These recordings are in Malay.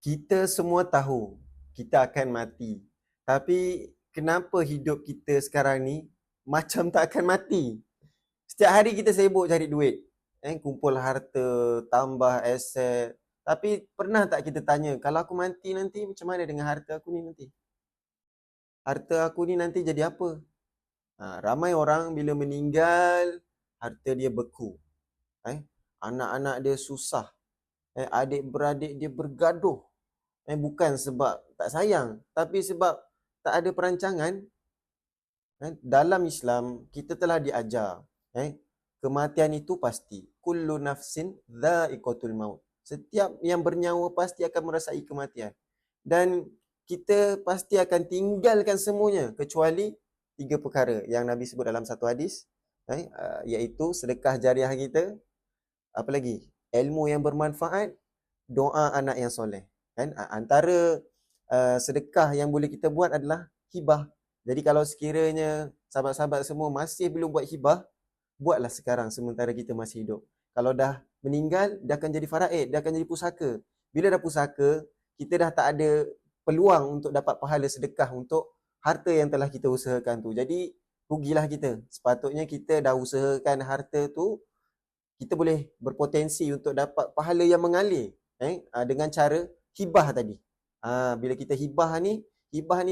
Kita semua tahu kita akan mati. Tapi kenapa hidup kita sekarang ni macam tak akan mati? Setiap hari kita sibuk cari duit. Kumpul harta, tambah aset. Tapi pernah tak kita tanya, kalau aku mati nanti macam mana dengan harta aku ni nanti? Harta aku ni nanti jadi apa? Ramai orang bila meninggal, harta dia beku. Anak-anak dia susah. Adik-beradik dia bergaduh. Bukan sebab tak sayang, tapi sebab tak ada perancangan. Dalam Islam, kita telah diajar, kematian itu pasti. Kullu nafsin dha'iqatul maut. Setiap yang bernyawa pasti akan merasai kematian. Dan kita pasti akan tinggalkan semuanya, kecuali 3 perkara yang Nabi sebut dalam satu hadis, iaitu sedekah jariah kita, apa lagi? Ilmu yang bermanfaat, doa anak yang soleh. Antara sedekah yang boleh kita buat adalah hibah. Jadi kalau sekiranya sahabat-sahabat semua masih belum buat hibah, buatlah sekarang sementara kita masih hidup. Kalau dah meninggal, dia akan jadi faraid, dia akan jadi pusaka. Bila dah pusaka, kita dah tak ada peluang untuk dapat pahala sedekah untuk harta yang telah kita usahakan tu. Jadi rugilah kita. Sepatutnya kita dah usahakan harta tu, kita boleh berpotensi untuk dapat pahala yang mengalir dengan cara hibah tadi. Bila kita hibah ni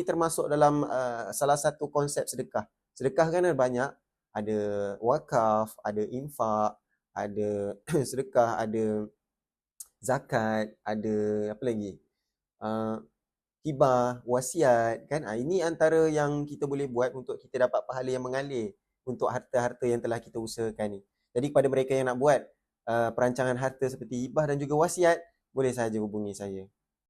termasuk dalam salah satu konsep sedekah. Sedekah kan ada banyak, ada wakaf, ada infak, ada sedekah, ada zakat, ada apa lagi? Hibah, wasiat kan. Ini antara yang kita boleh buat untuk kita dapat pahala yang mengalir untuk harta-harta yang telah kita usahakan ni. Jadi kepada mereka yang nak buat perancangan harta seperti hibah dan juga wasiat, boleh saja hubungi saya.